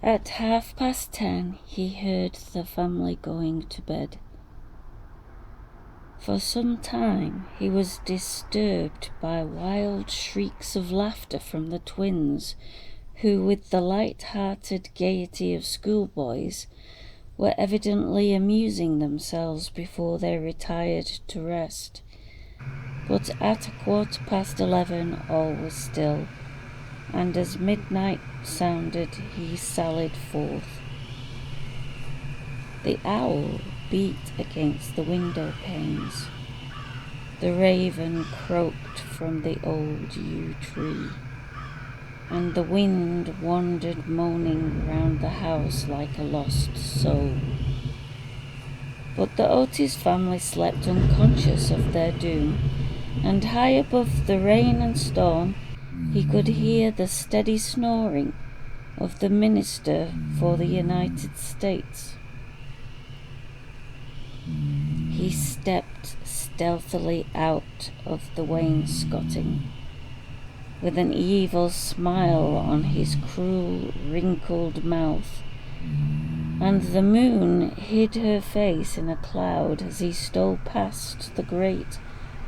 At 10:30, he heard the family going to bed. For some time he was disturbed by wild shrieks of laughter from the twins, who, with the light-hearted gaiety of schoolboys, were evidently amusing themselves before they retired to rest. But at 11:15 all was still, and as midnight sounded he sallied forth. The owl beat against the window panes. The raven croaked from the old yew tree, and the wind wandered moaning round the house like a lost soul. But the Otis family slept unconscious of their doom, and high above the rain and storm he could hear the steady snoring of the Minister for the United States. He stepped stealthily out of the wainscoting, with an evil smile on his cruel, wrinkled mouth, and the moon hid her face in a cloud as he stole past the great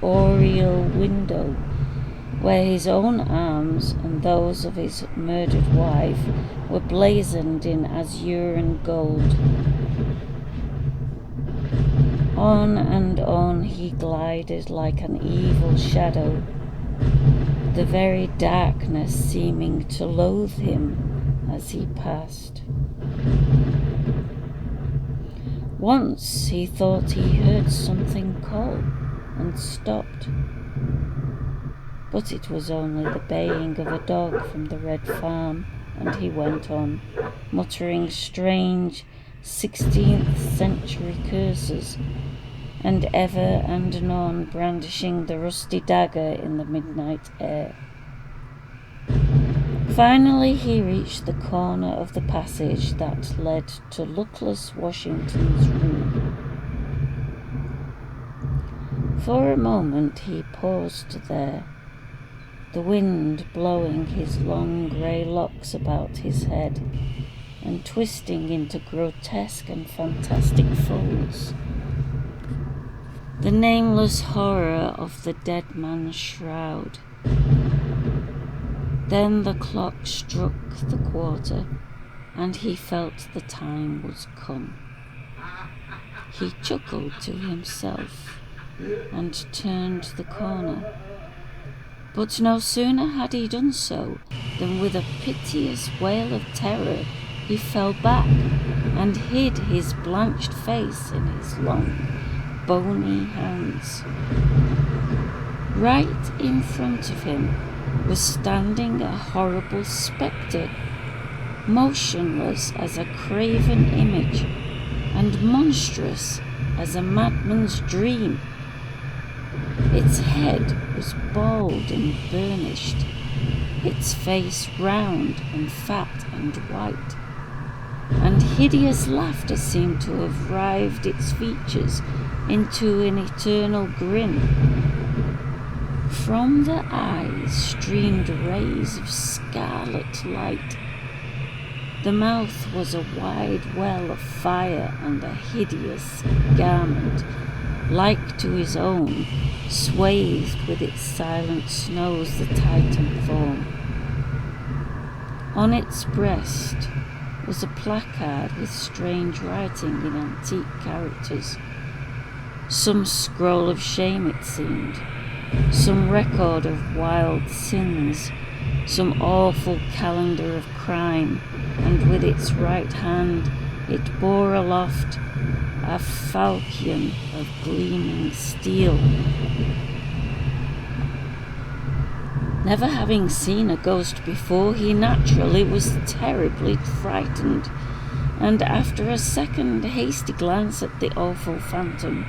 oriel window, where his own arms and those of his murdered wife were blazoned in azure and gold. On and on he glided like an evil shadow, the very darkness seeming to loathe him as he passed. Once he thought he heard something call and stopped, but it was only the baying of a dog from the Red Farm, and he went on, muttering strange 16th century curses, and ever and anon brandishing the rusty dagger in the midnight air. Finally he reached the corner of the passage that led to luckless Washington's room. For a moment he paused there, the wind blowing his long grey locks about his head and twisting into grotesque and fantastic folds. The nameless horror of the dead man's shroud. Then the clock struck the quarter, and he felt the time was come. He chuckled to himself and turned the corner. But no sooner had he done so than with a piteous wail of terror he fell back and hid his blanched face in his long, bony hands. Right in front of him was standing a horrible spectre, motionless as a craven image and monstrous as a madman's dream. Its head was bald and burnished, its face round and fat and white, and hideous laughter seemed to have writhed its features into an eternal grin. From the eyes streamed rays of scarlet light. The mouth was a wide well of fire, and a hideous garment, like to his own, swathed with its silent snows the Titan form. On its breast was a placard with strange writing in antique characters. Some scroll of shame, it seemed, some record of wild sins, some awful calendar of crime, and with its right hand it bore aloft a falchion of gleaming steel. Never having seen a ghost before, he naturally was terribly frightened, and after a second hasty glance at the awful phantom,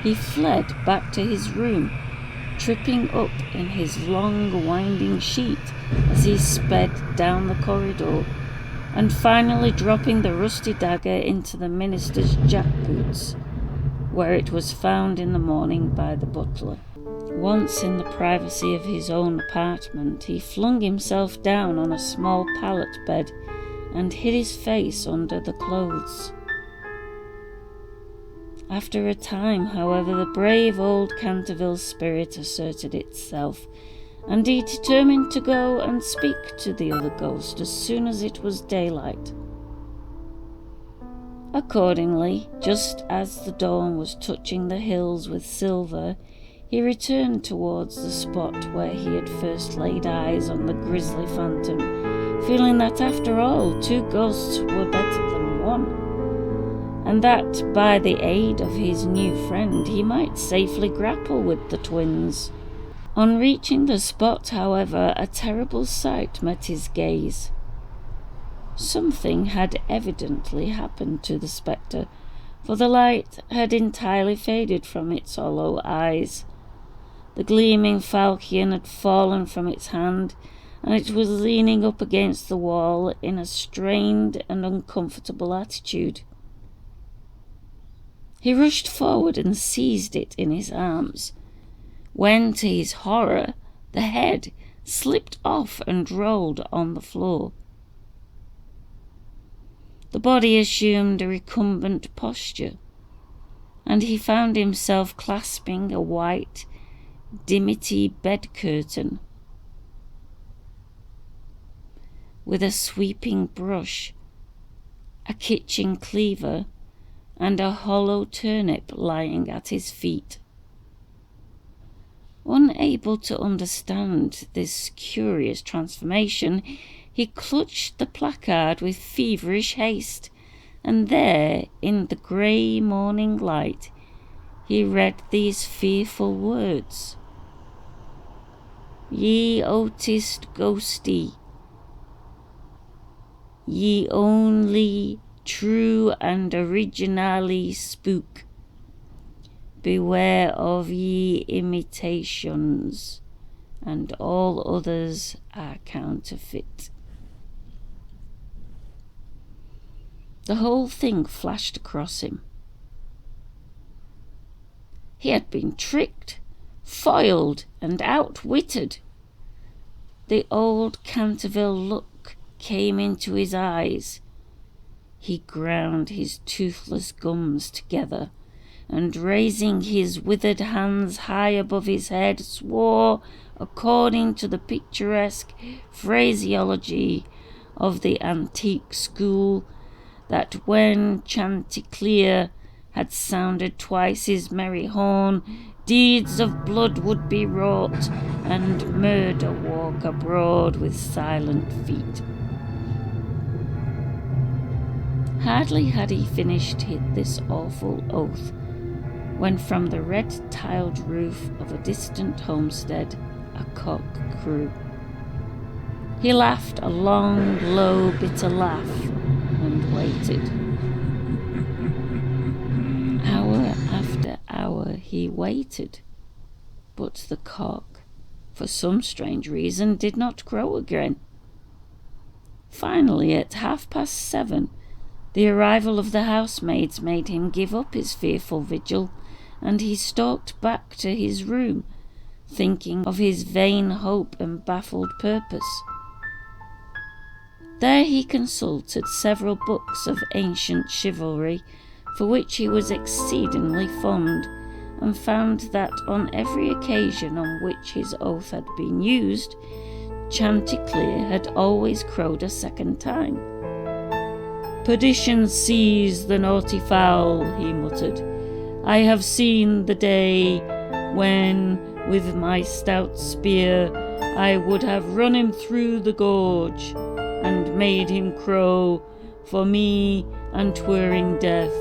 he fled back to his room, tripping up in his long winding sheet as he sped down the corridor, and finally dropping the rusty dagger into the minister's jackboots, where it was found in the morning by the butler. Once in the privacy of his own apartment, he flung himself down on a small pallet bed and hid his face under the clothes. After a time, however, the brave old Canterville spirit asserted itself, and he determined to go and speak to the other ghost as soon as it was daylight. Accordingly, just as the dawn was touching the hills with silver, he returned towards the spot where he had first laid eyes on the grisly phantom, feeling that after all, 2 ghosts were better than 1, and that by the aid of his new friend he might safely grapple with the twins. On reaching the spot, however, a terrible sight met his gaze. Something had evidently happened to the spectre, for the light had entirely faded from its hollow eyes. The gleaming falchion had fallen from its hand, and it was leaning up against the wall in a strained and uncomfortable attitude. He rushed forward and seized it in his arms, when, to his horror, the head slipped off and rolled on the floor. The body assumed a recumbent posture, and he found himself clasping a white, dimity bed curtain. With a sweeping brush, a kitchen cleaver, and a hollow turnip lying at his feet. Unable to understand this curious transformation, he clutched the placard with feverish haste, and there, in the grey morning light, he read these fearful words: "Ye Otis ghosty, ye only true and originally spook. Beware of ye imitations, and all others are counterfeit." The whole thing flashed across him. He had been tricked, foiled, and outwitted. The old Canterville look came into his eyes. He ground his toothless gums together, and raising his withered hands high above his head, swore, according to the picturesque phraseology of the antique school, that when Chanticleer had sounded twice his merry horn, deeds of blood would be wrought, and murder walk abroad with silent feet. Hardly had he finished this awful oath, when from the red-tiled roof of a distant homestead a cock crew. He laughed a long, low, bitter laugh, and waited. Hour after hour he waited, but the cock, for some strange reason, did not crow again. Finally, at 7:30, the arrival of the housemaids made him give up his fearful vigil, and he stalked back to his room, thinking of his vain hope and baffled purpose. There he consulted several books of ancient chivalry, for which he was exceedingly fond, and found that on every occasion on which his oath had been used, Chanticleer had always crowed a second time. "Perdition seize the naughty fowl," he muttered. "I have seen the day when, with my stout spear, I would have run him through the gorge, and made him crow for me and twirring death."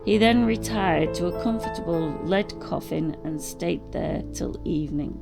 He then retired to a comfortable lead coffin and stayed there till evening.